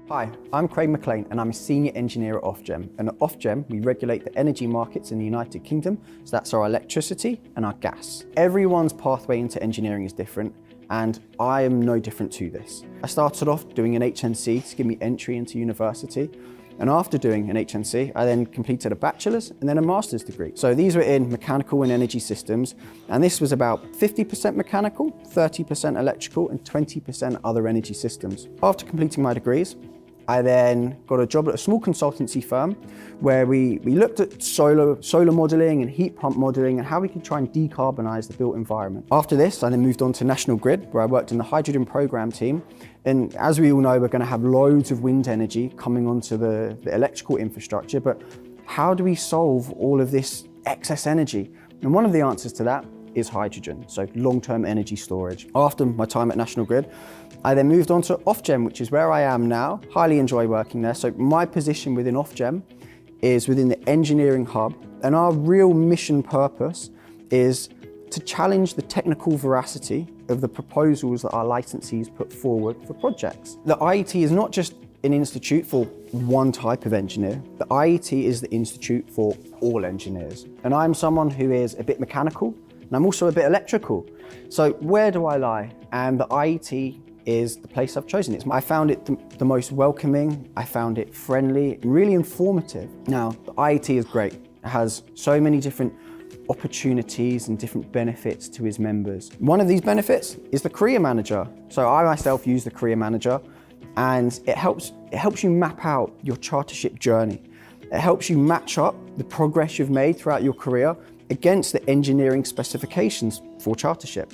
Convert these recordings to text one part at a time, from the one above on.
Hi, I'm Craig McLean and I'm a Senior Engineer at Ofgem. And at Ofgem, we regulate the energy markets in the United Kingdom, so that's our electricity and our gas. Everyone's pathway into engineering is different, and I am no different to this. I started off doing an HNC to give me entry into university, and after doing an HNC, I then completed a bachelor's and then a master's degree. So these were in mechanical and energy systems, and this was about 50% mechanical, 30% electrical, and 20% other energy systems. After completing my degrees, I then got a job at a small consultancy firm where we looked at solar modelling and heat pump modelling and how we could try and decarbonise the built environment. After this, I then moved on to National Grid, where I worked in the hydrogen programme team. And as we all know, we're going to have loads of wind energy coming onto the electrical infrastructure, but how do we solve all of this excess energy? And one of the answers to that is hydrogen, so long-term energy storage. After my time at National Grid, I then moved on to Ofgem, which is where I am now. Highly enjoy working there. So my position within Ofgem is within the engineering hub, and our real mission purpose is to challenge the technical veracity of the proposals that our licensees put forward for projects. The IET is not just an institute for one type of engineer. The IET is the institute for all engineers. And I'm someone who is a bit mechanical, and I'm also a bit electrical. So where do I lie? And the IET is the place I've chosen. I found it the most welcoming, I found it friendly, and really informative. Now, the IET is great. It has so many different opportunities and different benefits to its members. One of these benefits is the career manager. So I myself use the career manager, and it helps you map out your chartership journey. It helps you match up the progress you've made throughout your career against the engineering specifications for chartership.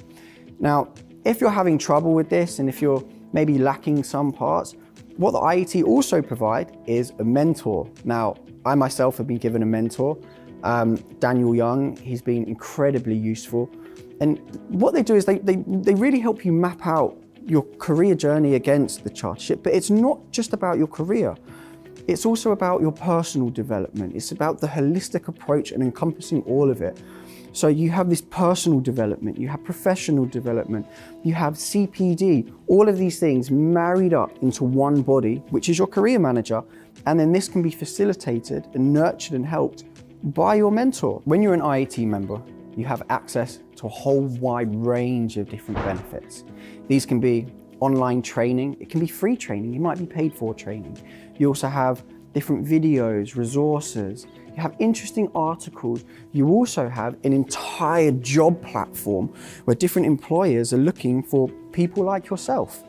Now, if you're having trouble with this and if you're maybe lacking some parts, what the IET also provide is a mentor. Now, I myself have been given a mentor, Daniel Young. He's been incredibly useful. And what they do is they really help you map out your career journey against the chartership, but it's not just about your career. It's also about your personal development. It's about the holistic approach and encompassing all of it. So you have this personal development, you have professional development, you have CPD, all of these things married up into one body, which is your career manager. And then this can be facilitated and nurtured and helped by your mentor. When you're an IET member, you have access to a whole wide range of different benefits. These can be online training, it can be free training, you might be paid for training. You also have different videos, resources, you have interesting articles. You also have an entire job platform where different employers are looking for people like yourself.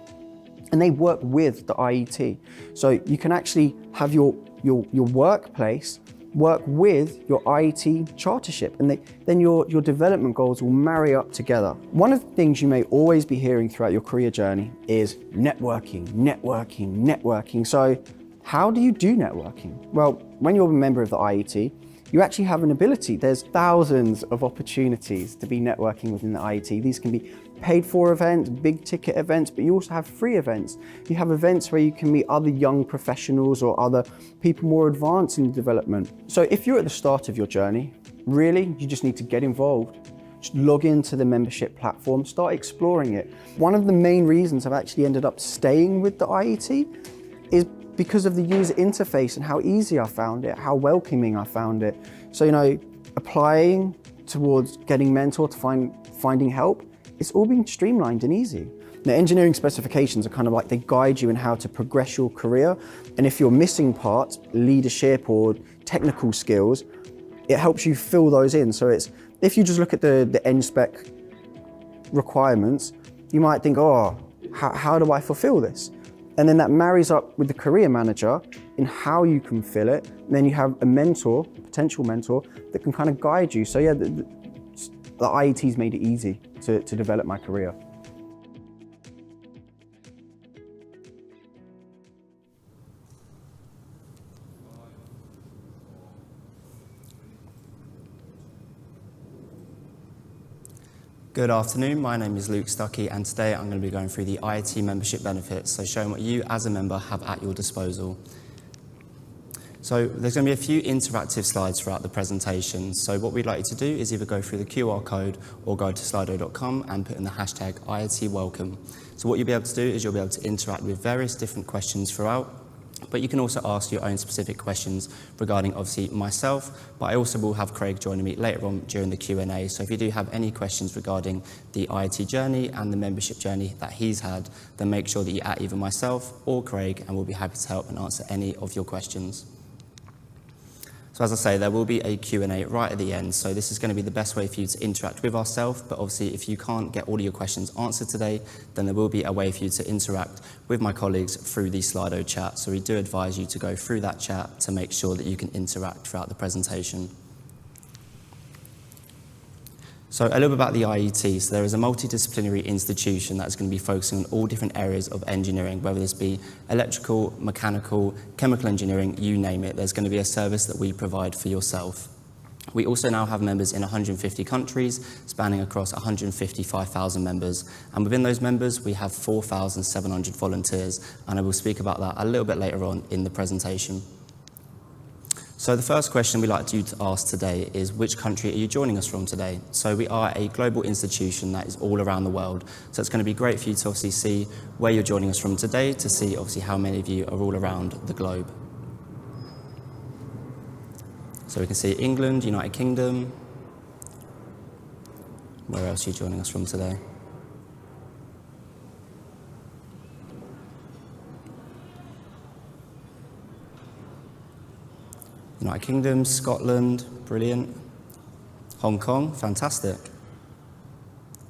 And they work with the IET. So you can actually have your workplace work with your IET chartership, and then your development goals will marry up together. One of the things you may always be hearing throughout your career journey is networking, networking, networking. So how do you do networking? Well, when you're a member of the IET, you actually have an ability. There's thousands of opportunities to be networking within the IET. These can be paid for events, big ticket events, but you also have free events. You have events where you can meet other young professionals or other people more advanced in development. So if you're at the start of your journey, really, you just need to get involved. Just log into the membership platform, start exploring it. One of the main reasons I've actually ended up staying with the IET is because of the user interface and how easy I found it, how welcoming I found it. So, applying towards getting mentor to finding help, it's all been streamlined and easy. The engineering specifications are kind of like they guide you in how to progress your career. And if you're missing parts, leadership or technical skills, it helps you fill those in. So if you just look at the end spec requirements, you might think, oh, how do I fulfill this? And then that marries up with the career manager in how you can fill it. And then you have a mentor, potential mentor, that can kind of guide you. So yeah, the IET's made it easy to develop my career. Good afternoon, my name is Luke Stuckey, and today I'm going to be going through the IET membership benefits, so showing what you as a member have at your disposal. So there's going to be a few interactive slides throughout the presentation. So what we'd like you to do is either go through the QR code or go to slido.com and put in the hashtag IET welcome. So what you'll be able to do is you'll be able to interact with various different questions throughout, but you can also ask your own specific questions regarding obviously myself, but I also will have Craig joining me later on during the Q&A. So if you do have any questions regarding the IET journey and the membership journey that he's had, then make sure that you at either myself or Craig, and we'll be happy to help and answer any of your questions. So as I say, there will be a Q&A right at the end, so this is going to be the best way for you to interact with ourselves, but obviously if you can't get all of your questions answered today, then there will be a way for you to interact with my colleagues through the Slido chat. So we do advise you to go through that chat to make sure that you can interact throughout the presentation. So a little bit about the IET. So there is a multidisciplinary institution that's going to be focusing on all different areas of engineering, whether this be electrical, mechanical, chemical engineering, you name it. There's going to be a service that we provide for yourself. We also now have members in 150 countries, spanning across 155,000 members. And within those members, we have 4,700 volunteers. And I will speak about that a little bit later on in the presentation. So the first question we'd like you to ask today is, which country are you joining us from today? So we are a global institution that is all around the world. So it's going to be great for you to obviously see where you're joining us from today, to see obviously how many of you are all around the globe. So we can see England, United Kingdom. Where else are you joining us from today? United Kingdom, Scotland, brilliant. Hong Kong, fantastic.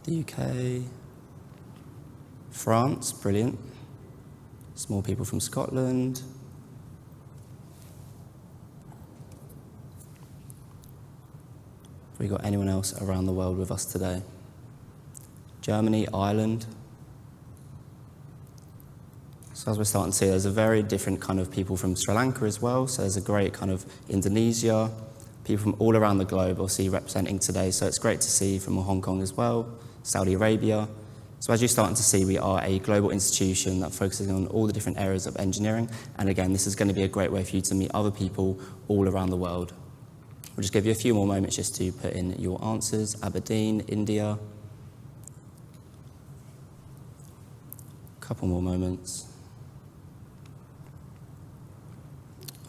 The UK, France, brilliant. Some more people from Scotland. Have we got anyone else around the world with us today? Germany, Ireland. So as we're starting to see, there's a very different kind of people from Sri Lanka as well. So there's a great kind of Indonesia, people from all around the globe obviously representing today. So it's great to see from Hong Kong as well, Saudi Arabia. So as you're starting to see, we are a global institution that focuses on all the different areas of engineering. And again, this is going to be a great way for you to meet other people all around the world. We'll just give you a few more moments just to put in your answers. Aberdeen, India. A couple more moments.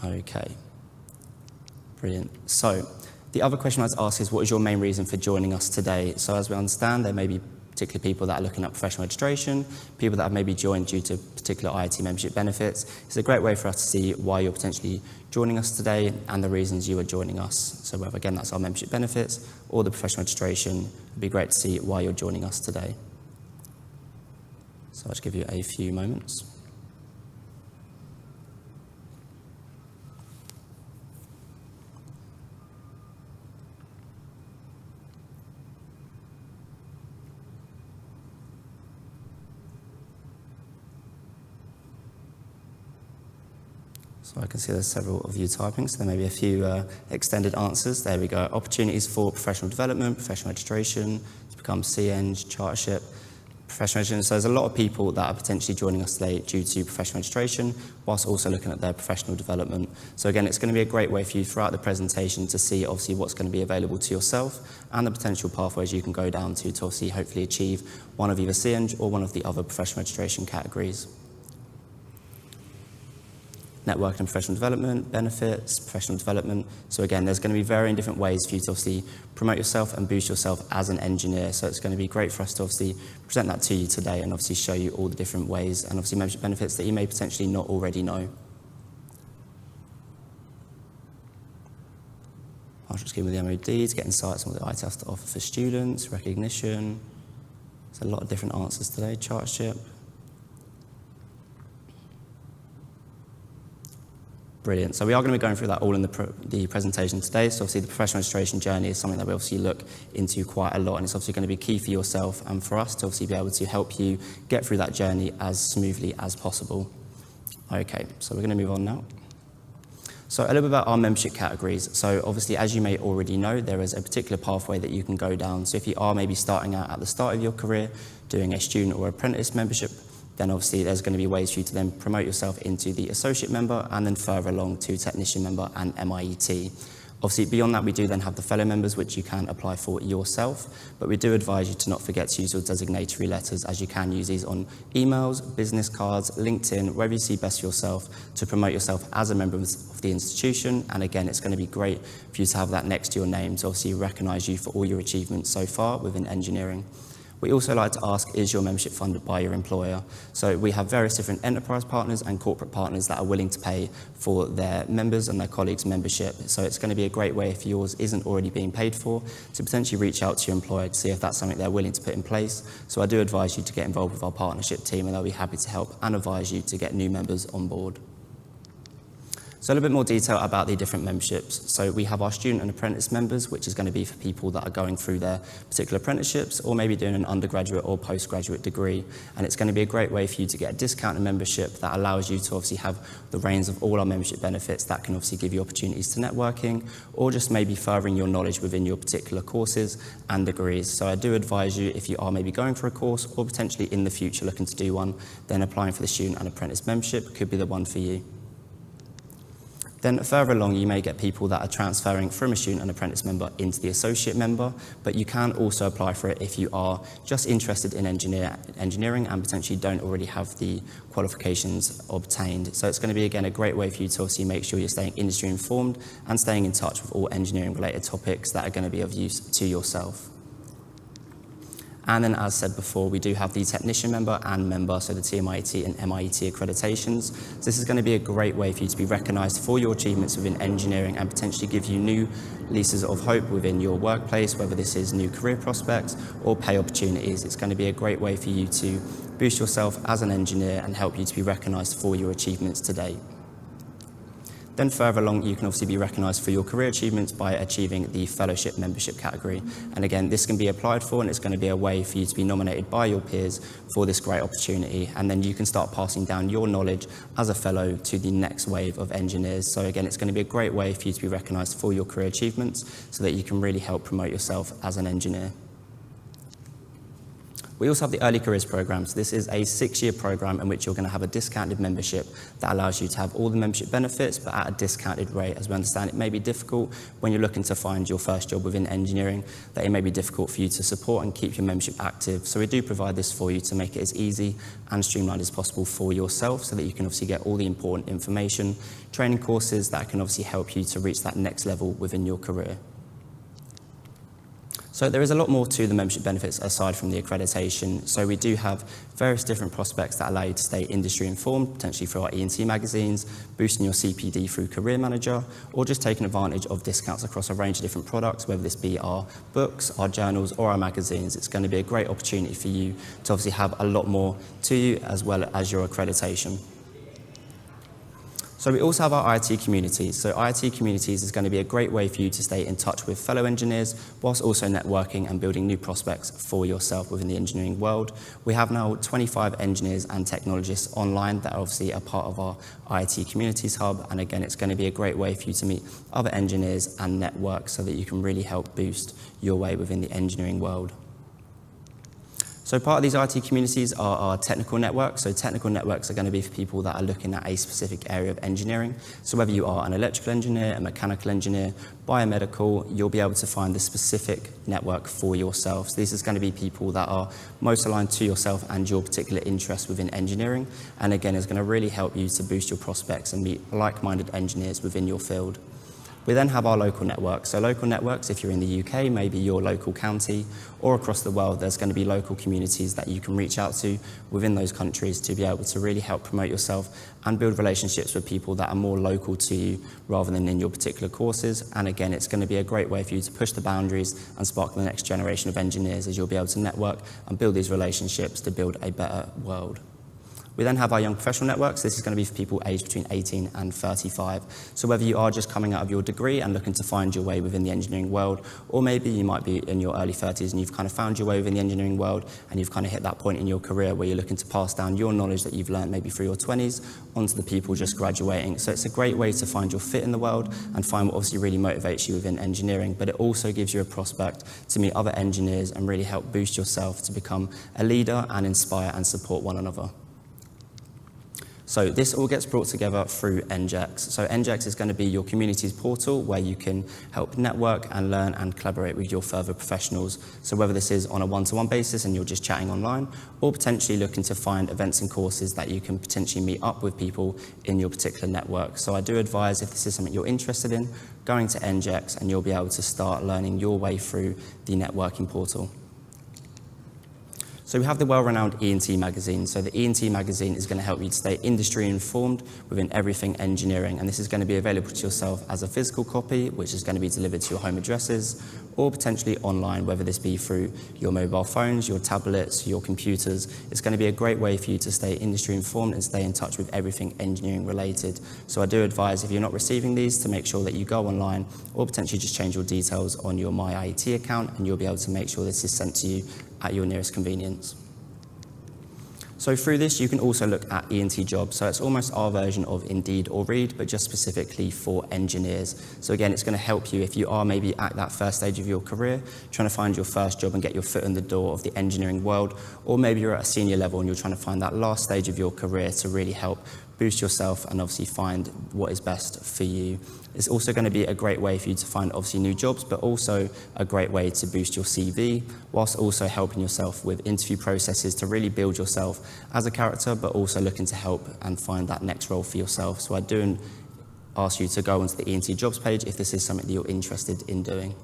Okay, brilliant. So the other question I was asked is, what is your main reason for joining us today? So as we understand, there may be particularly people that are looking at professional registration, people that have maybe joined due to particular IET membership benefits. It's a great way for us to see why you're potentially joining us today and the reasons you are joining us. So whether, again, that's our membership benefits or the professional registration, it'd be great to see why you're joining us today. So I'll just give you a few moments. So I can see there's several of you typing, so there may be a few extended answers. There we go. Opportunities for professional development, professional registration, to become CEng, chartership, professional registration. So there's a lot of people that are potentially joining us today due to professional registration, whilst also looking at their professional development. So again, it's going to be a great way for you throughout the presentation to see obviously what's going to be available to yourself and the potential pathways you can go down to obviously hopefully achieve one of either CEng or one of the other professional registration categories. Networking and professional development, benefits, professional development. So again, there's going to be varying different ways for you to obviously promote yourself and boost yourself as an engineer. So it's going to be great for us to obviously present that to you today and obviously show you all the different ways and obviously membership benefits that you may potentially not already know. Partial scheme with the MOD to get insights on what the IET has to offer for students, recognition. There's a lot of different answers today, chartership. Brilliant. So we are going to be going through that all in the presentation today. So obviously the professional registration journey is something that we obviously look into quite a lot, and it's obviously going to be key for yourself and for us to obviously be able to help you get through that journey as smoothly as possible. Okay, so we're going to move on now. So a little bit about our membership categories. So obviously, as you may already know, there is a particular pathway that you can go down. So if you are maybe starting out at the start of your career, doing a student or apprentice membership Then obviously there's going to be ways for you to then promote yourself into the associate member and then further along to technician member and MIET. Obviously beyond that we do then have the fellow members which you can apply for yourself, but we do advise you to not forget to use your designatory letters, as you can use these on emails, business cards, LinkedIn, wherever you see best for yourself to promote yourself as a member of the institution. And again, it's going to be great for you to have that next to your name to obviously recognise you for all your achievements so far within engineering. We also like to ask, is your membership funded by your employer? So we have various different enterprise partners and corporate partners that are willing to pay for their members and their colleagues' membership. So it's going to be a great way, if yours isn't already being paid for, to potentially reach out to your employer to see if that's something they're willing to put in place. So I do advise you to get involved with our partnership team, and they'll be happy to help and advise you to get new members on board. So a little bit more detail about the different memberships. So we have our student and apprentice members, which is going to be for people that are going through their particular apprenticeships or maybe doing an undergraduate or postgraduate degree. And it's going to be a great way for you to get a discounted membership that allows you to obviously have the reins of all our membership benefits that can obviously give you opportunities to networking or just maybe furthering your knowledge within your particular courses and degrees. So I do advise you, if you are maybe going for a course or potentially in the future looking to do one, then applying for the student and apprentice membership could be the one for you. Then further along, you may get people that are transferring from a student and apprentice member into the associate member, but you can also apply for it if you are just interested in engineering and potentially don't already have the qualifications obtained. So it's going to be, again, a great way for you to obviously make sure you're staying industry informed and staying in touch with all engineering related topics that are going to be of use to yourself. And then, as said before, we do have the technician member and member, so the TMIET and MIET accreditations. So this is going to be a great way for you to be recognised for your achievements within engineering and potentially give you new leases of hope within your workplace, whether this is new career prospects or pay opportunities. It's going to be a great way for you to boost yourself as an engineer and help you to be recognised for your achievements to date. Then further along, you can obviously be recognised for your career achievements by achieving the fellowship membership category. And again, this can be applied for, and it's going to be a way for you to be nominated by your peers for this great opportunity. And then you can start passing down your knowledge as a fellow to the next wave of engineers. So again, it's going to be a great way for you to be recognised for your career achievements so that you can really help promote yourself as an engineer. We also have the Early Careers Programme. So this is a 6-year programme in which you're going to have a discounted membership that allows you to have all the membership benefits, but at a discounted rate. As we understand, it may be difficult when you're looking to find your first job within engineering, that it may be difficult for you to support and keep your membership active. So we do provide this for you to make it as easy and streamlined as possible for yourself so that you can obviously get all the important information, training courses that can obviously help you to reach that next level within your career. So there is a lot more to the membership benefits aside from the accreditation. So we do have various different prospects that allow you to stay industry informed, potentially through our IET magazines, boosting your CPD through Career Manager, or just taking advantage of discounts across a range of different products, whether this be our books, our journals, or our magazines. It's going to be a great opportunity for you to obviously have a lot more to you as well as your accreditation. So we also have our IET communities. So IET communities is going to be a great way for you to stay in touch with fellow engineers whilst also networking and building new prospects for yourself within the engineering world. We have now 25 engineers and technologists online that are obviously a part of our IET communities hub. And again, it's going to be a great way for you to meet other engineers and network so that you can really help boost your way within the engineering world. So part of these IT communities are our technical networks. So technical networks are going to be for people that are looking at a specific area of engineering. So whether you are an electrical engineer, a mechanical engineer, biomedical, you'll be able to find the specific network for yourself. So this is going to be people that are most aligned to yourself and your particular interest within engineering. And again, it's going to really help you to boost your prospects and meet like-minded engineers within your field. We then have our local networks. So local networks, if you're in the UK, maybe your local county, or across the world, there's going to be local communities that you can reach out to within those countries to be able to really help promote yourself and build relationships with people that are more local to you rather than in your particular courses. And again, it's going to be a great way for you to push the boundaries and spark the next generation of engineers, as you'll be able to network and build these relationships to build a better world. We then have our young professional networks. This is going to be for people aged between 18 and 35. So whether you are just coming out of your degree and looking to find your way within the engineering world, or maybe you might be in your early 30s and you've kind of found your way within the engineering world and you've kind of hit that point in your career where you're looking to pass down your knowledge that you've learned maybe through your 20s onto the people just graduating. So it's a great way to find your fit in the world and find what obviously really motivates you within engineering, but it also gives you a prospect to meet other engineers and really help boost yourself to become a leader and inspire and support one another. So this all gets brought together through NGEX. So NGEX is going to be your community's portal where you can help network and learn and collaborate with your further professionals. So whether this is on a one-to-one basis and you're just chatting online, or potentially looking to find events and courses that you can potentially meet up with people in your particular network. So I do advise, if this is something you're interested in, going to NGEX and you'll be able to start learning your way through the networking portal. So we have the well-renowned IET magazine. So the IET magazine is going to help you to stay industry informed within everything engineering, and this is going to be available to yourself as a physical copy, which is going to be delivered to your home addresses, or potentially online, whether this be through your mobile phones, your tablets, your computers. It's going to be a great way for you to stay industry informed and stay in touch with everything engineering related. So I do advise, if you're not receiving these, to make sure that you go online or potentially just change your details on your My IET account, and you'll be able to make sure this is sent to you at your nearest convenience. So through this, you can also look at ENT jobs. So it's almost our version of Indeed or Read, but just specifically for engineers. So again, it's going to help you if you are maybe at that first stage of your career, trying to find your first job and get your foot in the door of the engineering world, or maybe you're at a senior level and you're trying to find that last stage of your career to really help boost yourself and obviously find what is best for you. It's also going to be a great way for you to find obviously new jobs, but also a great way to boost your CV, whilst also helping yourself with interview processes to really build yourself as a character, but also looking to help and find that next role for yourself. So I do ask you to go onto the ENT jobs page if this is something that you're interested in doing.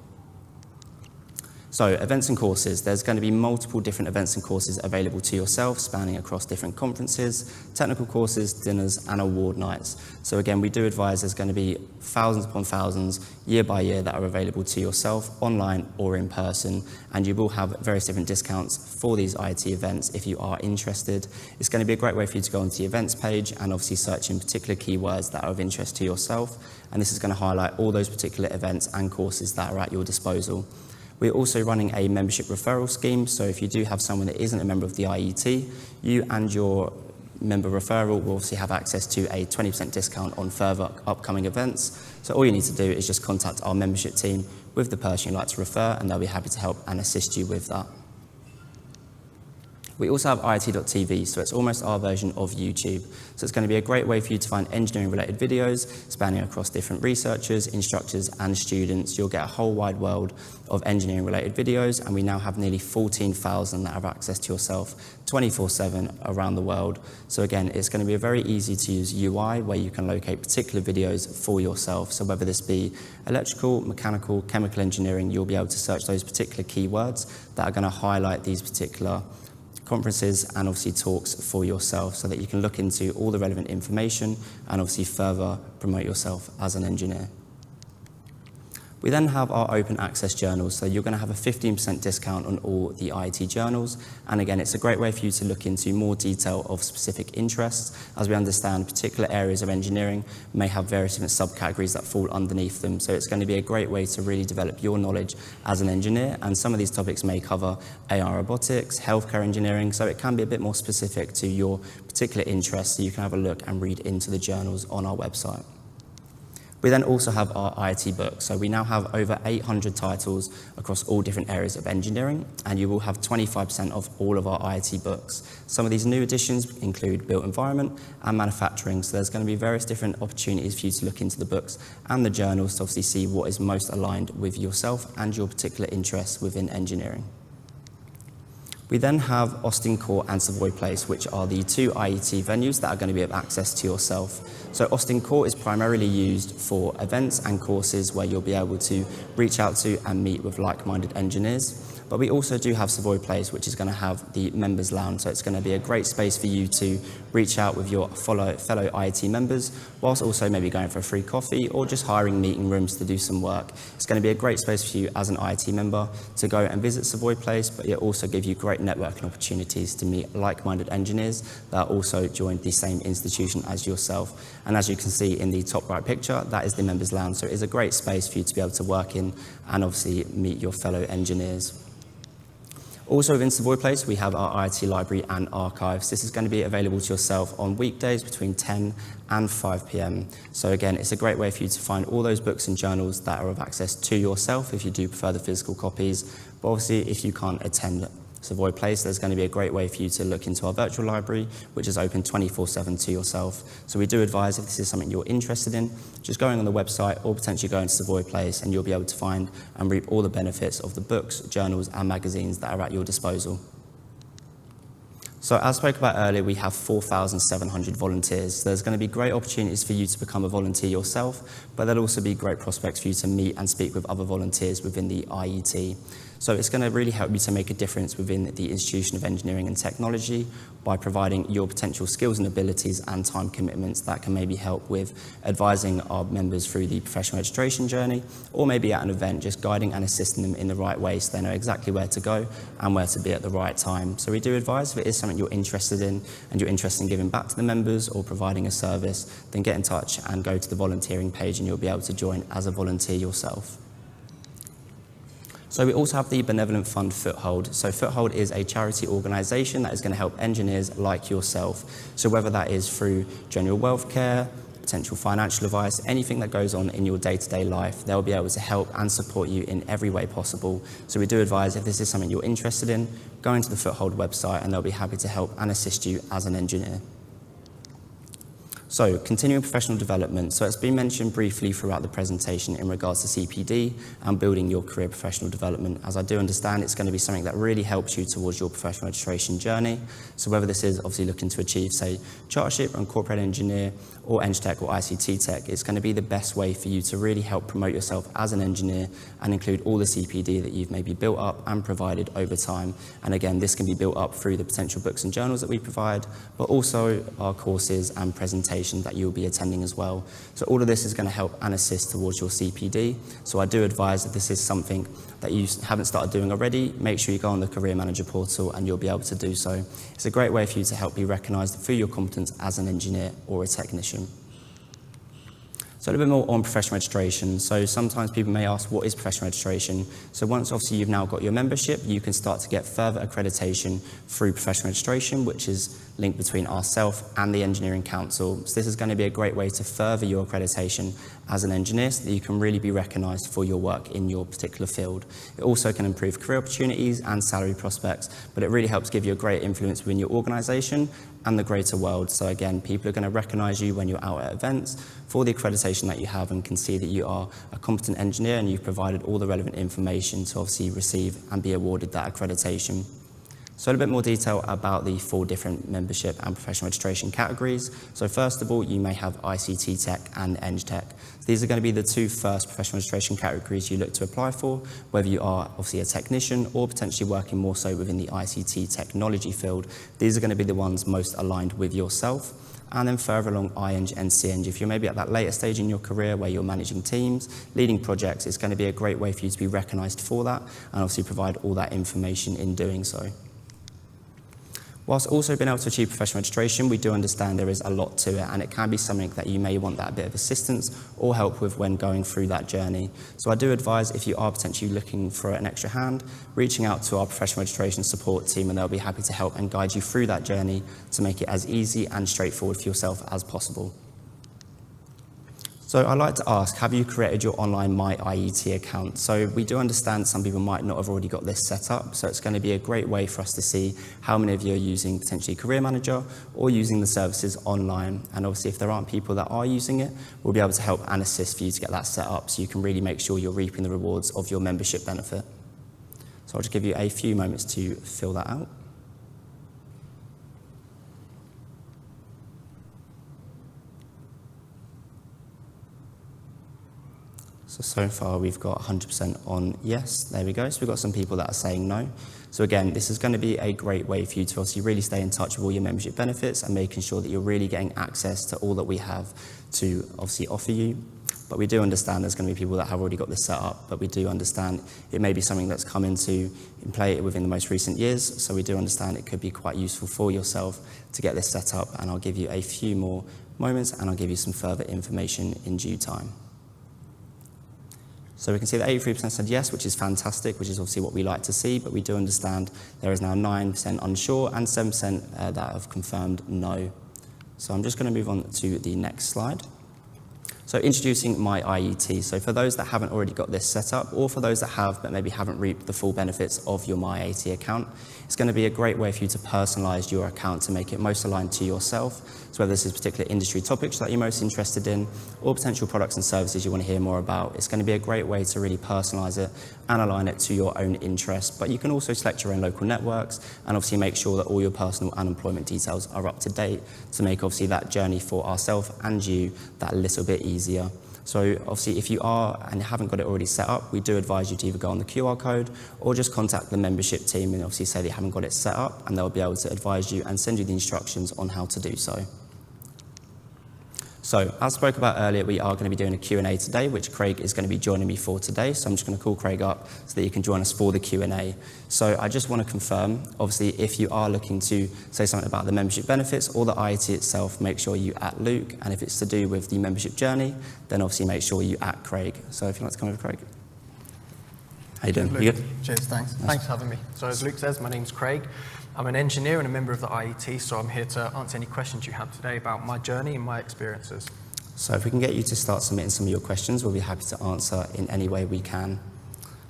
So events and courses, there's going to be multiple different events and courses available to yourself, spanning across different conferences, technical courses, dinners, and award nights. So again, we do advise there's going to be thousands upon thousands, year by year, that are available to yourself, online or in person, and you will have various different discounts for these IET events if you are interested. It's going to be a great way for you to go onto the events page and obviously search in particular keywords that are of interest to yourself, and this is going to highlight all those particular events and courses that are at your disposal. We're also running a membership referral scheme, so if you do have someone that isn't a member of the IET, you and your member referral will obviously have access to a 20% discount on further upcoming events. So all you need to do is just contact our membership team with the person you'd like to refer, and they'll be happy to help and assist you with that. We also have IET.tv, so it's almost our version of YouTube. So it's going to be a great way for you to find engineering-related videos spanning across different researchers, instructors, and students. You'll get a whole wide world of engineering-related videos, and we now have nearly 14,000 that have access to yourself 24/7 around the world. So again, it's going to be a very easy-to-use UI where you can locate particular videos for yourself. So whether this be electrical, mechanical, chemical engineering, you'll be able to search those particular keywords that are going to highlight these particular conferences and obviously talks for yourself, so that you can look into all the relevant information and obviously further promote yourself as an engineer. We then have our open access journals, so you're going to have a 15% discount on all the IET journals, and again, it's a great way for you to look into more detail of specific interests, as we understand particular areas of engineering may have various different subcategories that fall underneath them, so it's going to be a great way to really develop your knowledge as an engineer, and some of these topics may cover AR robotics, healthcare engineering, so it can be a bit more specific to your particular interests, so you can have a look and read into the journals on our website. We then also have our IET books. So we now have over 800 titles across all different areas of engineering, and you will have 25% off all of our IET books. Some of these new additions include built environment and manufacturing. So there's going to be various different opportunities for you to look into the books and the journals to obviously see what is most aligned with yourself and your particular interests within engineering. We then have Austin Court and Savoy Place, which are the two IET venues that are going to be of access to yourself. So Austin Court is primarily used for events and courses where you'll be able to reach out to and meet with like-minded engineers. But we also do have Savoy Place, which is going to have the members lounge. So it's going to be a great space for you to reach out with your fellow IET members, whilst also maybe going for a free coffee or just hiring meeting rooms to do some work. It's going to be a great space for you as an IET member to go and visit Savoy Place, but it also gives you great networking opportunities to meet like-minded engineers that also joined the same institution as yourself. And as you can see in the top right picture, that is the members lounge. So it is a great space for you to be able to work in and obviously meet your fellow engineers. Also within Savoy Place, we have our IET library and archives. This is going to be available to yourself on weekdays between 10 and 5 p.m. So again, it's a great way for you to find all those books and journals that are of access to yourself if you do prefer the physical copies. But obviously, if you can't attend Savoy Place, there's going to be a great way for you to look into our virtual library, which is open 24/7 to yourself. So we do advise, if this is something you're interested in, just going on the website or potentially going to Savoy Place, and you'll be able to find and reap all the benefits of the books, journals and magazines that are at your disposal. So as I spoke about earlier, we have 4,700 volunteers. There's going to be great opportunities for you to become a volunteer yourself, but there'll also be great prospects for you to meet and speak with other volunteers within the IET. So it's going to really help you to make a difference within the Institution of Engineering and Technology by providing your potential skills and abilities and time commitments that can maybe help with advising our members through the professional registration journey, or maybe at an event, just guiding and assisting them in the right way so they know exactly where to go and where to be at the right time. So we do advise, if it is something you're interested in and you're interested in giving back to the members or providing a service, then get in touch and go to the volunteering page and you'll be able to join as a volunteer yourself. So we also have the Benevolent Fund Foothold. So Foothold is a charity organisation that is going to help engineers like yourself. So whether that is through general welfare, potential financial advice, anything that goes on in your day-to-day life, they'll be able to help and support you in every way possible. So we do advise, if this is something you're interested in, go into the Foothold website and they'll be happy to help and assist you as an engineer. So, continuing professional development. So it's been mentioned briefly throughout the presentation in regards to CPD and building your career professional development. As I do understand, it's going to be something that really helps you towards your professional registration journey. So whether this is obviously looking to achieve, say, chartership and corporate engineer or EngTech or ICT Tech, it's going to be the best way for you to really help promote yourself as an engineer and include all the CPD that you've maybe built up and provided over time. And again, this can be built up through the potential books and journals that we provide, but also our courses and presentations that you'll be attending as well. So all of this is going to help and assist towards your CPD. So I do advise that this is something that you haven't started doing already, make sure you go on the Career Manager portal and you'll be able to do so. It's a great way for you to help be recognised for your competence as an engineer or a technician. So a little bit more on professional registration. So sometimes people may ask, what is professional registration? So once obviously you've now got your membership, you can start to get further accreditation through professional registration, which is linked between ourselves and the Engineering Council. So this is going to be a great way to further your accreditation as an engineer so that you can really be recognised for your work in your particular field. It also can improve career opportunities and salary prospects, but it really helps give you a great influence within your organisation and the greater world. So again, people are going to recognise you when you're out at events for the accreditation that you have and can see that you are a competent engineer and you've provided all the relevant information to obviously receive and be awarded that accreditation. So a little bit more detail about the 4 different membership and professional registration categories. So first of all, you may have ICT Tech and EngTech. So these are going to be the 2 first professional registration categories you look to apply for, whether you are obviously a technician or potentially working more so within the ICT technology field. These are going to be the ones most aligned with yourself. And then further along, iEng and CEng. If you're maybe at that later stage in your career where you're managing teams, leading projects, it's going to be a great way for you to be recognised for that and obviously provide all that information in doing so. Whilst also being able to achieve professional registration, we do understand there is a lot to it, and it can be something that you may want that bit of assistance or help with when going through that journey. So I do advise, if you are potentially looking for an extra hand, reaching out to our professional registration support team, and they'll be happy to help and guide you through that journey to make it as easy and straightforward for yourself as possible. So I'd like to ask, have you created your online My IET account? So we do understand some people might not have already got this set up, so it's going to be a great way for us to see how many of you are using potentially Career Manager or using the services online. And obviously if there aren't people that are using it, we'll be able to help and assist for you to get that set up so you can really make sure you're reaping the rewards of your membership benefit. So I'll just give you a few moments to fill that out. So far we've got 100% on yes, there we go. So we've got some people that are saying no. So again, this is going to be a great way for you to obviously really stay in touch with all your membership benefits and making sure that you're really getting access to all that we have to obviously offer you. But we do understand there's going to be people that have already got this set up, but we do understand it may be something that's come into play within the most recent years. So we do understand it could be quite useful for yourself to get this set up, and I'll give you a few more moments and I'll give you some further information in due time. So we can see that 83% said yes, which is fantastic, which is obviously what we like to see, but we do understand there is now 9% unsure and 7% that have confirmed no. So I'm just going to move on to the next slide. So introducing my IET. So for those that haven't already got this set up, or for those that have but maybe haven't reaped the full benefits of your My IET account, it's going to be a great way for you to personalize your account to make it most aligned to yourself. So whether this is particular industry topics that you're most interested in, or potential products and services you want to hear more about, it's going to be a great way to really personalize it and align it to your own interests. But you can also select your own local networks and obviously make sure that all your personal and employment details are up to date to make obviously that journey for ourselves and you that little bit easier. So obviously if you are and haven't got it already set up, we do advise you to either go on the QR code or just contact the membership team and obviously say that you haven't got it set up, and they'll be able to advise you and send you the instructions on how to do so. So, as I spoke about earlier, we are going to be doing a Q&A today, which Craig is going to be joining me for today. So I'm just going to call Craig up so that he can join us for the Q&A. So I just want to confirm, obviously, if you are looking to say something about the membership benefits or the IET itself, make sure you at Luke. And if it's to do with the membership journey, then obviously make sure you at Craig. So if you'd like to come over, Craig. How you doing? Luke, You good? cheers, thanks. Nice. Thanks for having me. So as Luke says, my name's Craig. I'm an engineer and a member of the IET, so I'm here to answer any questions you have today about my journey and my experiences. So if we can get you to start submitting some of your questions, we'll be happy to answer in any way we can.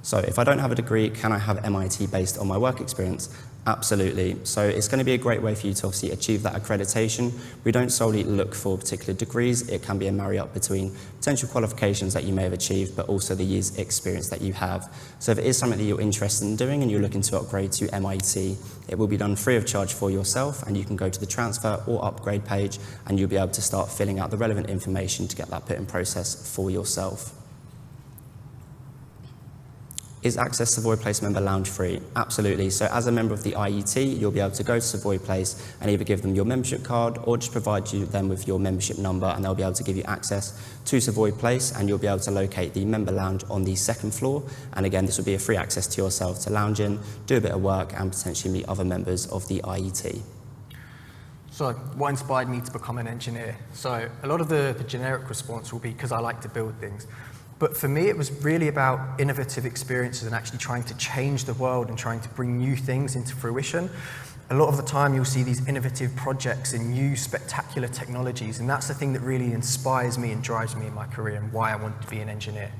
So if I don't have a degree, can I have MIT based on my work experience? Absolutely. So it's going to be a great way for you to obviously achieve that accreditation. We don't solely look for particular degrees. It can be a marry-up between potential qualifications that you may have achieved, but also the years experience that you have. So if it is something that you're interested in doing and you're looking to upgrade to MIT, it will be done free of charge for yourself, and you can go to the transfer or upgrade page and you'll be able to start filling out the relevant information to get that put in process for yourself. Is access to Savoy Place Member Lounge free? Absolutely. So as a member of the IET, you'll be able to go to Savoy Place and either give them your membership card or just provide them with your membership number, and they'll be able to give you access to Savoy Place, and you'll be able to locate the member lounge on the second floor. And again, this will be a free access to yourself to lounge in, do a bit of work, and potentially meet other members of the IET. So what inspired me to become an engineer? So a lot of the generic response will be because I like to build things. But for me, it was really about innovative experiences and actually trying to change the world and trying to bring new things into fruition. A lot of the time, you'll see these innovative projects and new spectacular technologies, and that's the thing that really inspires me and drives me in my career and why I wanted to be an engineer.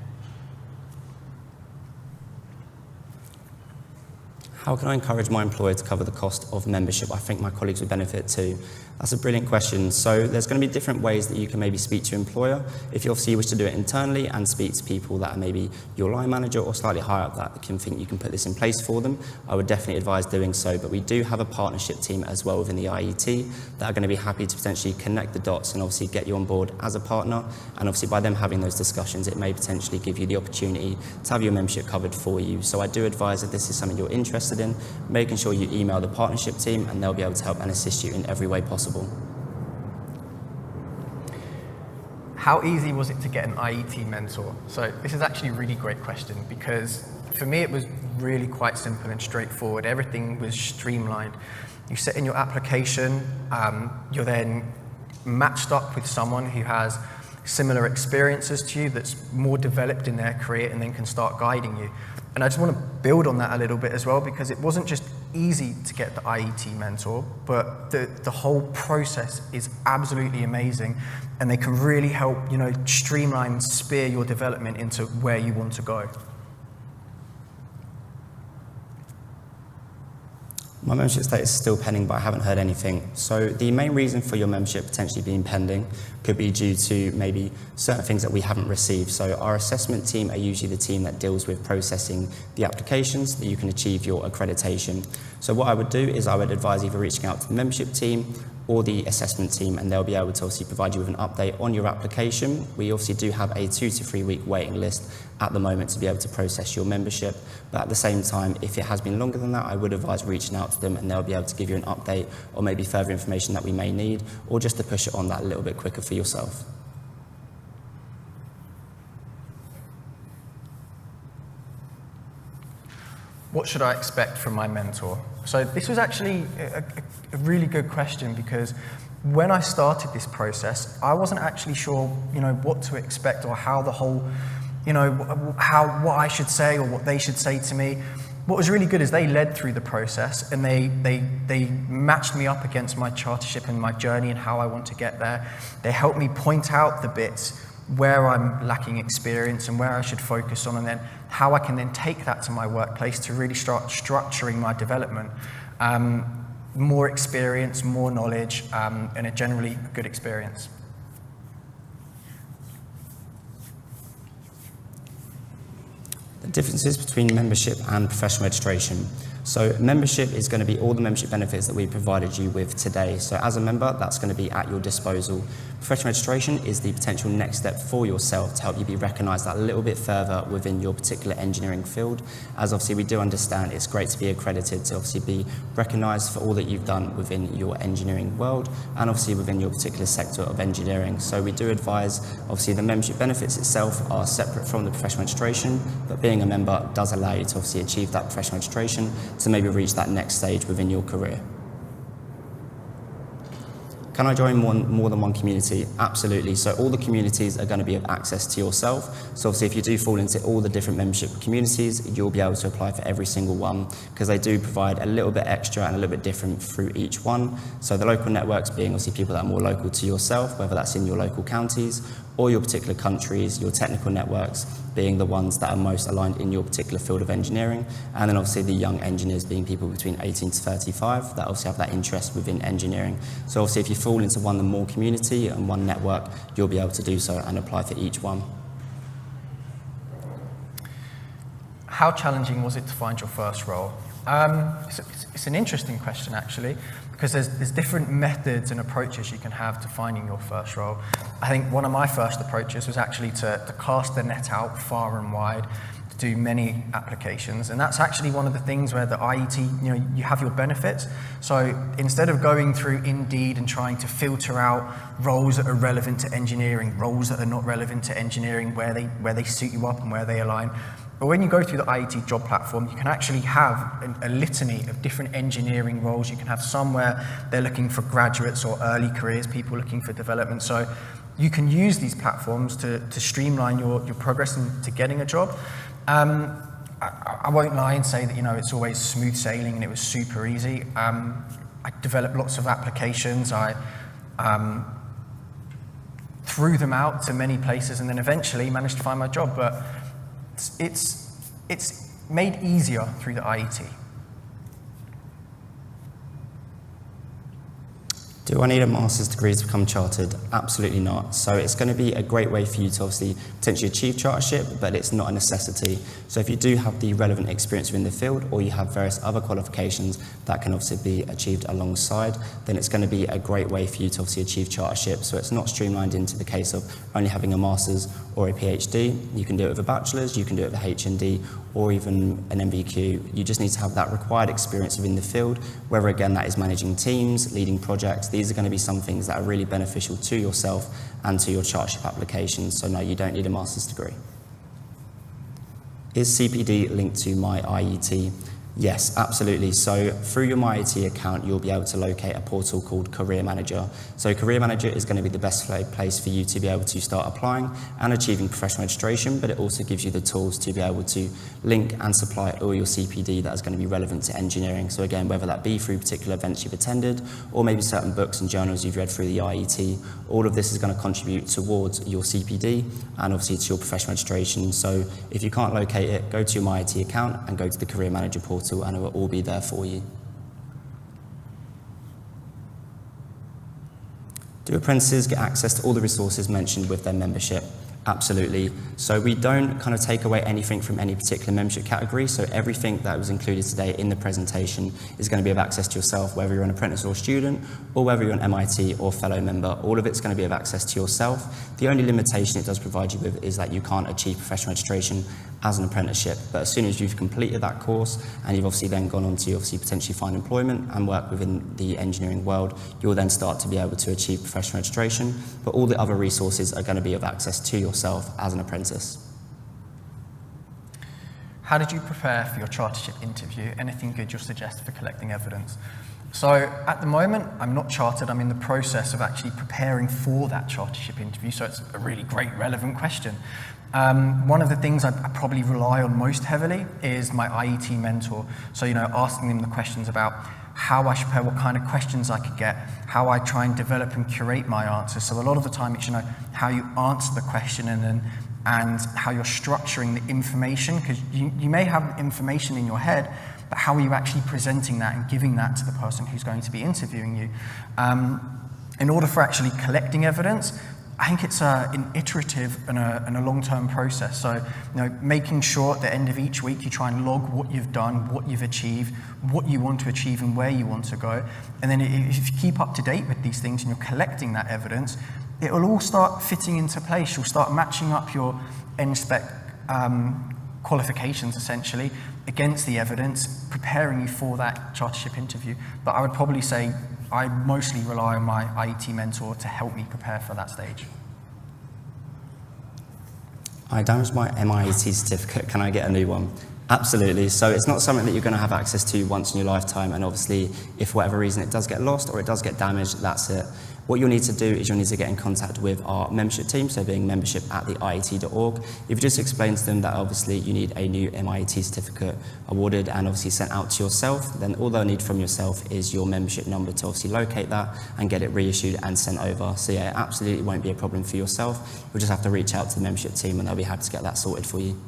How can I encourage my employer to cover the cost of membership? I think my colleagues would benefit too. That's a brilliant question. So there's going to be different ways that you can maybe speak to your employer. If you obviously wish to do it internally and speak to people that are maybe your line manager or slightly higher up that can think you can put this in place for them, I would definitely advise doing so. But we do have a partnership team as well within the IET that are going to be happy to potentially connect the dots and obviously get you on board as a partner. And obviously by them having those discussions, it may potentially give you the opportunity to have your membership covered for you. So I do advise if this is something you're interested in, making sure you email the partnership team and they'll be able to help and assist you in every way possible. How easy was it to get an IET mentor? So this is actually a really great question because for me it was really quite simple and straightforward. Everything was streamlined. You set in your application, you're then matched up with someone who has similar experiences to you that's more developed in their career and then can start guiding you. And I just want to build on that a little bit as well, because it wasn't just easy to get the IET mentor, but the whole process is absolutely amazing, and they can really help, streamline and spear your development into where you want to go. My membership status is still pending, but I haven't heard anything. So the main reason for your membership potentially being pending could be due to maybe certain things that we haven't received. So our assessment team are usually the team that deals with processing the applications that you can achieve your accreditation. So what I would do is I would advise either reaching out to the membership team or the assessment team, and they'll be able to obviously provide you with an update on your application. We obviously do have a 2 to 3 week waiting list at the moment to be able to process your membership, but at the same time, if it has been longer than that, I would advise reaching out to them and they'll be able to give you an update or maybe further information that we may need, or just to push it on that a little bit quicker for yourself. What should I expect from my mentor? So this was actually a really good question, because when I started this process, I wasn't actually sure, what to expect or how the whole, what I should say or what they should say to me. What was really good is they led through the process, and they matched me up against my chartership and my journey and how I want to get there. They helped me point out the bits where I'm lacking experience and where I should focus on, and then how I can then take that to my workplace to really start structuring my development. More experience, more knowledge, and a generally good experience. The differences between membership and professional registration. So membership is going to be all the membership benefits that we provided you with today. So as a member, that's going to be at your disposal. Professional registration is the potential next step for yourself to help you be recognised that little bit further within your particular engineering field. As obviously we do understand, it's great to be accredited, to obviously be recognised for all that you've done within your engineering world and obviously within your particular sector of engineering. So we do advise, obviously the membership benefits itself are separate from the professional registration, but being a member does allow you to obviously achieve that professional registration to maybe reach that next stage within your career. Can I join more than one community? Absolutely. So all the communities are going to be of access to yourself. So obviously if you do fall into all the different membership communities, you'll be able to apply for every single one because they do provide a little bit extra and a little bit different through each one. So the local networks being obviously people that are more local to yourself, whether that's in your local counties or your particular countries, your technical networks being the ones that are most aligned in your particular field of engineering, and then obviously the young engineers being people between 18 to 35 that obviously have that interest within engineering. So obviously if you fall into one or more community and one network, you'll be able to do so and apply for each one. How challenging was it to find your first role? It's an interesting question actually, because there's different methods and approaches you can have to finding your first role. I think one of my first approaches was actually to cast the net out far and wide, to do many applications, and that's actually one of the things where the IET, you have your benefits. So instead of going through Indeed and trying to filter out roles that are relevant to engineering, roles that are not relevant to engineering, where they suit you up and where they align, but when you go through the IET job platform, you can actually have a litany of different engineering roles. You can have some where they're looking for graduates or early careers, people looking for development. So you can use these platforms to streamline your progress into getting a job. I won't lie and say that it's always smooth sailing and it was super easy. I developed lots of applications. I threw them out to many places and then eventually managed to find my job. But it's made easier through the IET. Do I need a master's degree to become chartered? Absolutely not. So it's going to be a great way for you to obviously potentially achieve chartership, but it's not a necessity. So if you do have the relevant experience within the field, or you have various other qualifications that can obviously be achieved alongside, then it's going to be a great way for you to obviously achieve chartership. So it's not streamlined into the case of only having a master's or a PhD. You can do it with a bachelor's, you can do it with a HND, or even an MVQ. You just need to have that required experience within the field, whether again that is managing teams, leading projects. These are going to be some things that are really beneficial to yourself and to your chartership application. So no, you don't need a master's degree. Is CPD linked to my IET? Yes, absolutely. So through your MyIET account, you'll be able to locate a portal called Career Manager. So Career Manager is going to be the best place for you to be able to start applying and achieving professional registration, but it also gives you the tools to be able to link and supply all your CPD that is going to be relevant to engineering. So again, whether that be through particular events you've attended or maybe certain books and journals you've read through the IET, all of this is going to contribute towards your CPD and obviously to your professional registration. So if you can't locate it, go to your MyIET account and go to the Career Manager portal, and it will all be there for you. Do apprentices get access to all the resources mentioned with their membership? Absolutely. So we don't kind of take away anything from any particular membership category. So everything that was included today in the presentation is going to be of access to yourself, whether you're an apprentice or student, or whether you're an MIT or fellow member. All of it's going to be of access to yourself. The only limitation it does provide you with is that you can't achieve professional registration as an apprenticeship. But as soon as you've completed that course and you've obviously then gone on to obviously potentially find employment and work within the engineering world, you'll then start to be able to achieve professional registration. But all the other resources are going to be of access to yourself as an apprentice. How did you prepare for your chartership interview? Anything good you'll suggest for collecting evidence? So at the moment, I'm not chartered. I'm in the process of actually preparing for that chartership interview, so it's a really great, relevant question. One of the things I probably rely on most heavily is my IET mentor. So, asking them the questions about how I should prepare, what kind of questions I could get, how I try and develop and curate my answers. So a lot of the time it's, how you answer the question and how you're structuring the information, because you may have information in your head, but how are you actually presenting that and giving that to the person who's going to be interviewing you? In order for actually collecting evidence, I think it's an iterative and a long-term process. So, making sure at the end of each week you try and log what you've done, what you've achieved, what you want to achieve and where you want to go. And then if you keep up to date with these things and you're collecting that evidence, it will all start fitting into place. You'll start matching up your NSPEC qualifications, essentially, against the evidence, preparing you for that chartership interview. But I would probably say I mostly rely on my IET mentor to help me prepare for that stage. I damaged my MIET certificate. Can I get a new one? Absolutely. So it's not something that you're going to have access to once in your lifetime, and obviously, if for whatever reason it does get lost or it does get damaged, that's it. What you'll need to do is you'll need to get in contact with our membership team, so being membership@theiet.org. If you just explain to them that obviously you need a new MIET certificate awarded and obviously sent out to yourself, then all they'll need from yourself is your membership number to obviously locate that and get it reissued and sent over. So yeah, it absolutely won't be a problem for yourself. You'll just have to reach out to the membership team and they'll be happy to get that sorted for you.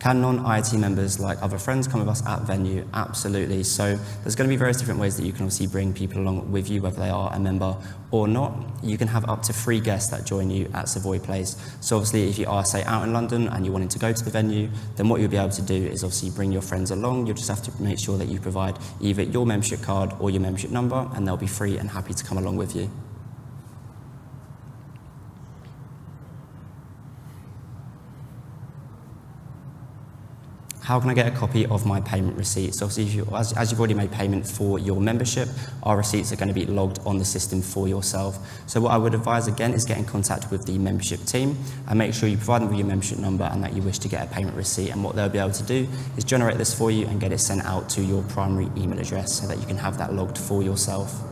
Can non-IET members, like other friends, come with us at venue? Absolutely. So there's going to be various different ways that you can obviously bring people along with you, whether they are a member or not. You can have up to 3 guests that join you at Savoy Place. So obviously if you are, say, out in London and you're wanting to go to the venue, then what you'll be able to do is obviously bring your friends along. You'll just have to make sure that you provide either your membership card or your membership number, and they'll be free and happy to come along with you. How can I get a copy of my payment receipt? So obviously, as you've already made payment for your membership, our receipts are going to be logged on the system for yourself. So what I would advise again is get in contact with the membership team and make sure you provide them with your membership number and that you wish to get a payment receipt. And what they'll be able to do is generate this for you and get it sent out to your primary email address so that you can have that logged for yourself.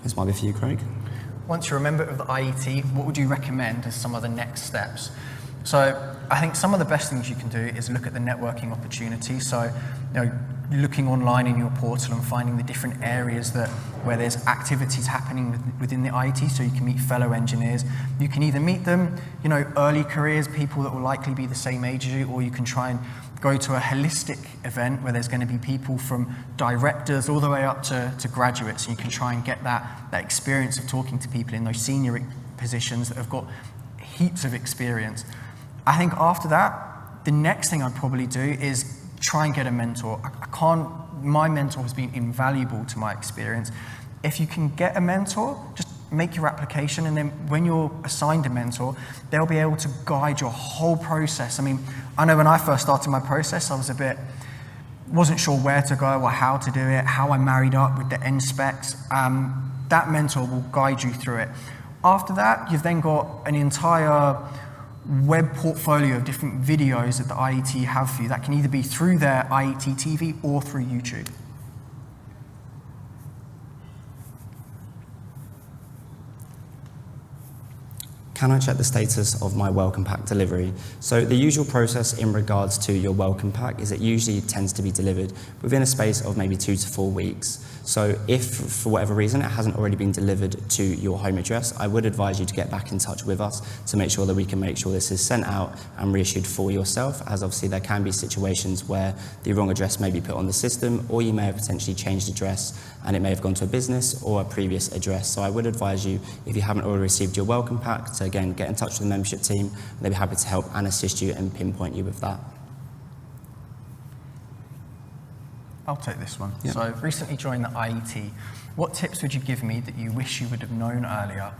This might be for you, Craig. Once you're a member of the IET, what would you recommend as some of the next steps? So I think some of the best things you can do is look at the networking opportunities. So, looking online in your portal and finding the different areas where there's activities happening within the IET, so you can meet fellow engineers. You can either meet them, early careers, people that will likely be the same age as you, or you can try and go to a holistic event where there's going to be people from directors all the way up to graduates, and you can try and get that experience of talking to people in those senior positions that have got heaps of experience. I think after that, the next thing I'd probably do is try and get a mentor. My mentor has been invaluable to my experience. If you can get a mentor, just make your application, and then when you're assigned a mentor, they'll be able to guide your whole process. I mean, I know when I first started my process, I wasn't sure where to go or how to do it, how I married up with the NSPECs. That mentor will guide you through it. After that, you've then got an entire web portfolio of different videos that the IET have for you. That can either be through their IET TV or through YouTube. Can I check the status of my welcome pack delivery? So the usual process in regards to your welcome pack is it usually tends to be delivered within a space of maybe 2 to 4 weeks. So if for whatever reason it hasn't already been delivered to your home address, I would advise you to get back in touch with us to make sure that we can make sure this is sent out and reissued for yourself, as obviously there can be situations where the wrong address may be put on the system, or you may have potentially changed address and it may have gone to a business or a previous address. So I would advise you, if you haven't already received your welcome pack, to again get in touch with the membership team. They'll be happy to help and assist you and pinpoint you with that. I'll take this one. Yeah. So recently joined the IET. What tips would you give me that you wish you would have known earlier?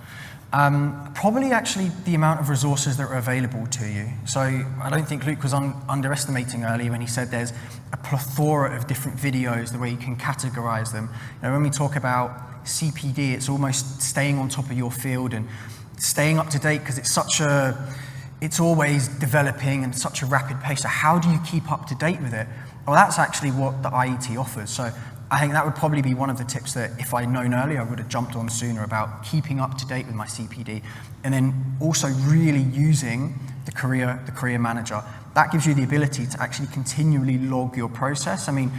Probably actually the amount of resources that are available to you. So I don't think Luke was underestimating earlier when he said there's a plethora of different videos, the way you can categorize them. When we talk about CPD, it's almost staying on top of your field and staying up to date, because it's always developing and such a rapid pace. So how do you keep up to date with it? Well, that's actually what the IET offers. So I think that would probably be one of the tips that if I'd known earlier, I would have jumped on sooner about keeping up to date with my CPD, and then also really using the career manager. That gives you the ability to actually continually log your process. I mean,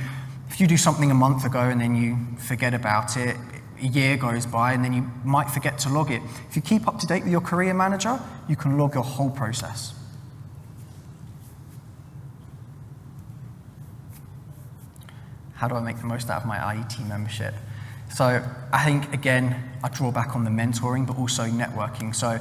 if you do something a month ago and then you forget about it, a year goes by and then you might forget to log it. If you keep up to date with your career manager, you can log your whole process. How do I make the most out of my IET membership? So I think, again, I draw back on the mentoring, but also networking. So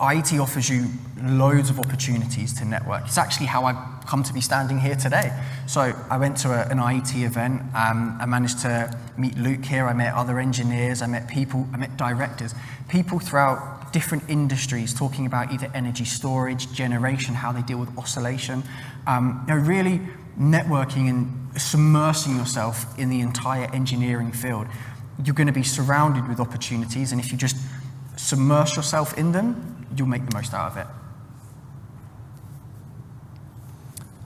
IET offers you loads of opportunities to network. It's actually how I've come to be standing here today. So I went to an IET event. I managed to meet Luke here. I met other engineers. I met people. I met directors. People throughout different industries talking about either energy storage, generation, how they deal with oscillation. Really networking and submersing yourself in the entire engineering field. You're going to be surrounded with opportunities, and if you just submerge yourself in them, you'll make the most out of it.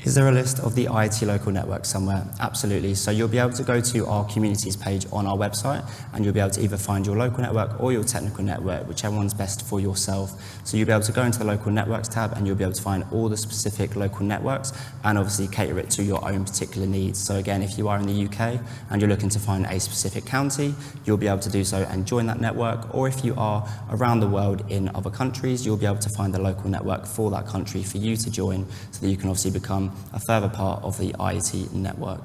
Is there a list of the IET local network somewhere? Absolutely. So you'll be able to go to our communities page on our website, and you'll be able to either find your local network or your technical network, whichever one's best for yourself. So you'll be able to go into the local networks tab, and you'll be able to find all the specific local networks and obviously cater it to your own particular needs. So again, if you are in the UK and you're looking to find a specific county, you'll be able to do so and join that network. Or if you are around the world in other countries, you'll be able to find the local network for that country for you to join, so that you can obviously become a further part of the IET network.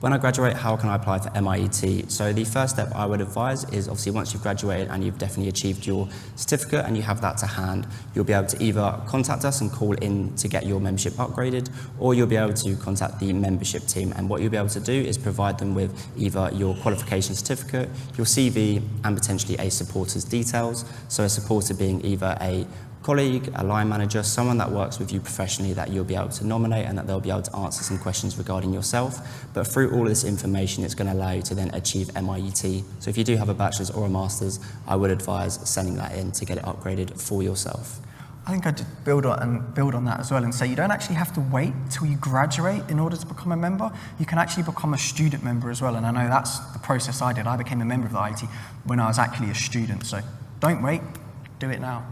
When I graduate, how can I apply for MIET? So the first step I would advise is, obviously once you've graduated and you've definitely achieved your certificate and you have that to hand, you'll be able to either contact us and call in to get your membership upgraded, or you'll be able to contact the membership team, and what you'll be able to do is provide them with either your qualification certificate, your CV, and potentially a supporter's details. So a supporter being either a colleague, a line manager, someone that works with you professionally that you'll be able to nominate and that they'll be able to answer some questions regarding yourself. But through all of this information, it's going to allow you to then achieve MIET. So if you do have a bachelor's or a master's, I would advise sending that in to get it upgraded for yourself. I think I'd build on that as well and say you don't actually have to wait till you graduate in order to become a member. You can actually become a student member as well, and I know that's the process I did. I became a member of the IET when I was actually a student, so don't wait, do it now.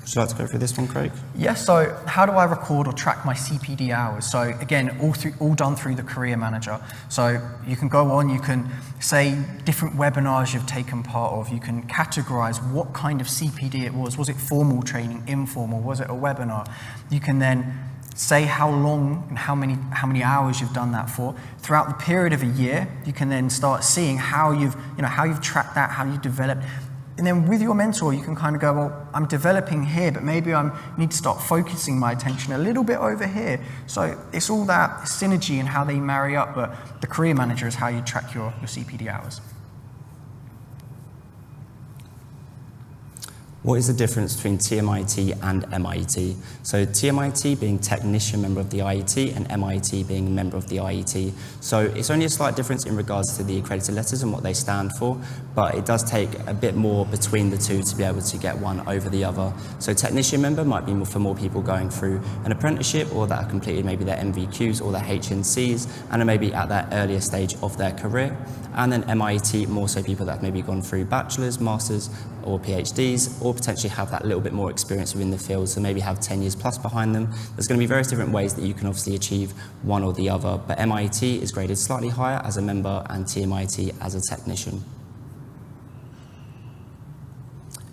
Would you like to go through this one, Craig? Yes, so how do I record or track my CPD hours? So again, all done through the career manager. So you can go on, you can say different webinars you've taken part of, you can categorize what kind of CPD it was. Was it formal training, informal, was it a webinar? You can then say how long and how many hours you've done that for. Throughout the period of a year, you can then start seeing how you've tracked that, how you've developed. And then with your mentor, you can kind of go, well, I'm developing here, but maybe I need to start focusing my attention a little bit over here. So it's all that synergy and how they marry up, but the career manager is how you track your CPD hours. What is the difference between TMIT and MIET? So TMIT being technician member of the IET and MIET being member of the IET. So it's only a slight difference in regards to the accredited letters and what they stand for, but it does take a bit more between the two to be able to get one over the other. So technician member might be more for more people going through an apprenticeship or that have completed maybe their MVQs or their HNCs and are maybe at that earlier stage of their career. And then MIET, more so people that have maybe gone through bachelor's, master's or PhDs, or potentially have that little bit more experience within the field, so maybe have 10 years plus behind them. There's going to be various different ways that you can obviously achieve one or the other, but MIET is graded slightly higher as a member and TMIT as a technician.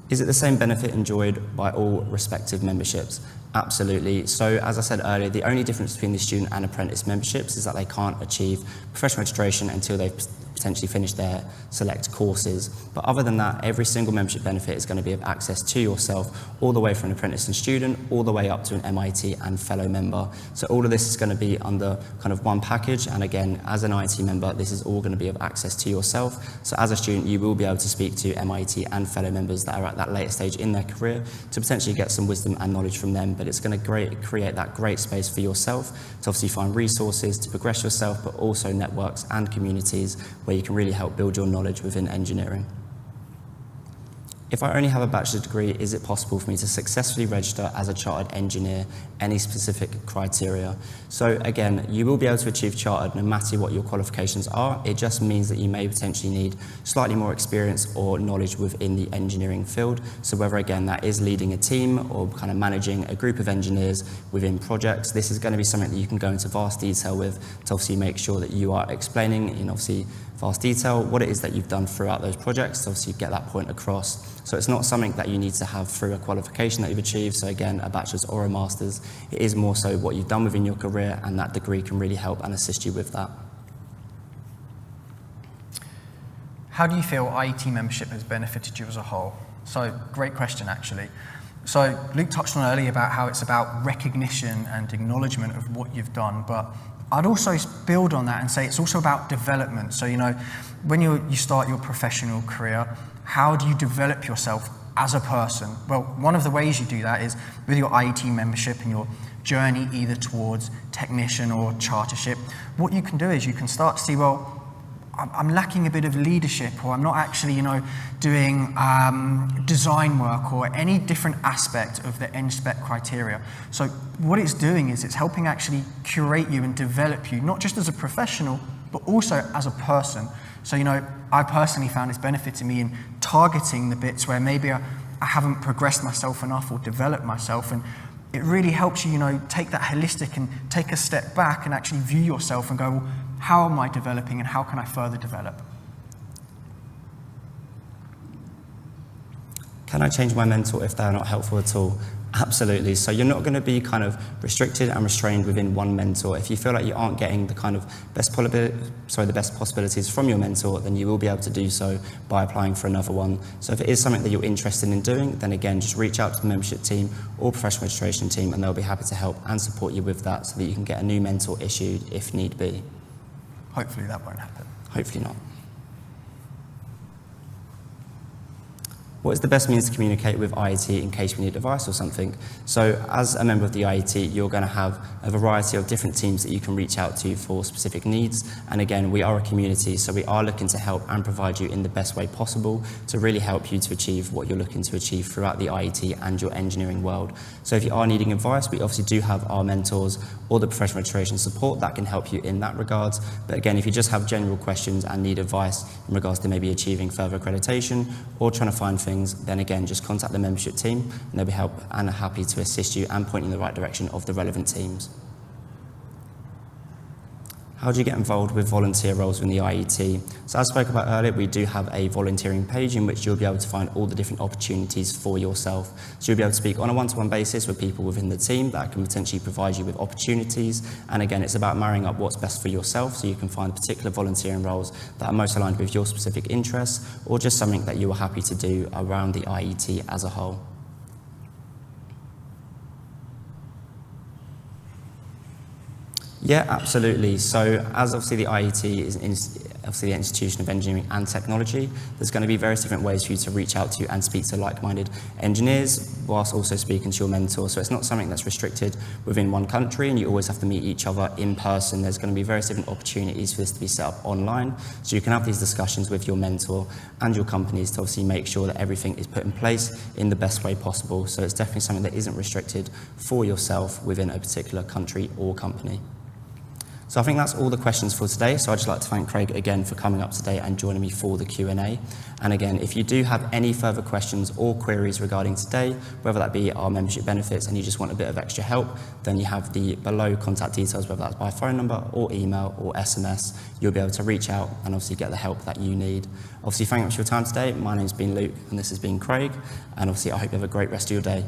Is it the same benefit enjoyed by all respective memberships? Absolutely. So as I said earlier, the only difference between the student and apprentice memberships is that they can't achieve professional registration until they've potentially finished their select courses. But other than that, every single membership benefit is going to be of access to yourself, all the way from an apprentice and student, all the way up to an MIT and fellow member. So all of this is going to be under kind of one package. And again, as an IET member, this is all going to be of access to yourself. So as a student, you will be able to speak to MIT and fellow members that are at that later stage in their career to potentially get some wisdom and knowledge from them. But it's going to create that great space for yourself to obviously find resources to progress yourself, but also networks and communities where you can really help build your knowledge within engineering. If I only have a bachelor's degree, is it possible for me to successfully register as a chartered engineer? Any specific criteria? So again, you will be able to achieve chartered no matter what your qualifications are. It just means that you may potentially need slightly more experience or knowledge within the engineering field. So whether again that is leading a team or kind of managing a group of engineers within projects, this is going to be something that you can go into vast detail with to obviously make sure that you are explaining in obviously vast detail what it is that you've done throughout those projects to obviously get that point across. So it's not something that you need to have through a qualification that you've achieved, so again, a bachelor's or a master's. It is more so what you've done within your career, and that degree can really help and assist you with that. How do you feel IET membership has benefited you as a whole? So, great question actually. So, Luke touched on earlier about how it's about recognition and acknowledgement of what you've done, but I'd also build on that and say it's also about development. So, when you start your professional career, how do you develop yourself as a person? Well, one of the ways you do that is with your IET membership and your journey either towards technician or chartership. What you can do is you can start to see, well, I'm lacking a bit of leadership, or I'm not actually, doing design work or any different aspect of the NSPEC criteria. So what it's doing is it's helping actually curate you and develop you, not just as a professional, but also as a person. So, I personally found it's benefited me in targeting the bits where maybe I haven't progressed myself enough or developed myself, and it really helps you, take that holistic and take a step back and actually view yourself and go, well, how am I developing and how can I further develop? Can I change my mentor if they're not helpful at all? Absolutely. So you're not going to be kind of restricted and restrained within one mentor. If you feel like you aren't getting the kind of best possibilities from your mentor, then you will be able to do so by applying for another one. So if it is something that you're interested in doing, then again, just reach out to the membership team or professional registration team, and they'll be happy to help and support you with that so that you can get a new mentor issued if need be. Hopefully that won't happen. Hopefully not. What is the best means to communicate with IET in case we need advice or something? So as a member of the IET, you're going to have a variety of different teams that you can reach out to for specific needs. And again, we are a community, so we are looking to help and provide you in the best way possible to really help you to achieve what you're looking to achieve throughout the IET and your engineering world. So if you are needing advice, we obviously do have our mentors or the professional registration support that can help you in that regards. But again, if you just have general questions and need advice in regards to maybe achieving further accreditation or trying to find things, then again, just contact the membership team and they'll be happy to assist you and point you in the right direction of the relevant teams. How do you get involved with volunteer roles in the IET? So as I spoke about earlier, we do have a volunteering page in which you'll be able to find all the different opportunities for yourself. So you'll be able to speak on a one-to-one basis with people within the team that can potentially provide you with opportunities. And again, it's about marrying up what's best for yourself so you can find particular volunteering roles that are most aligned with your specific interests or just something that you are happy to do around the IET as a whole. Yeah, absolutely. So as obviously the IET is obviously the Institution of Engineering and Technology, there's going to be various different ways for you to reach out to and speak to like-minded engineers whilst also speaking to your mentor. So it's not something that's restricted within one country and you always have to meet each other in person. There's going to be various different opportunities for this to be set up online. So you can have these discussions with your mentor and your companies to obviously make sure that everything is put in place in the best way possible. So it's definitely something that isn't restricted for yourself within a particular country or company. So I think that's all the questions for today. So I'd just like to thank Craig again for coming up today and joining me for the Q&A. And again, if you do have any further questions or queries regarding today, whether that be our membership benefits and you just want a bit of extra help, then you have the below contact details, whether that's by phone number or email or SMS. You'll be able to reach out and obviously get the help that you need. Obviously, thank you for your time today. My name's been Luke and this has been Craig. And obviously, I hope you have a great rest of your day.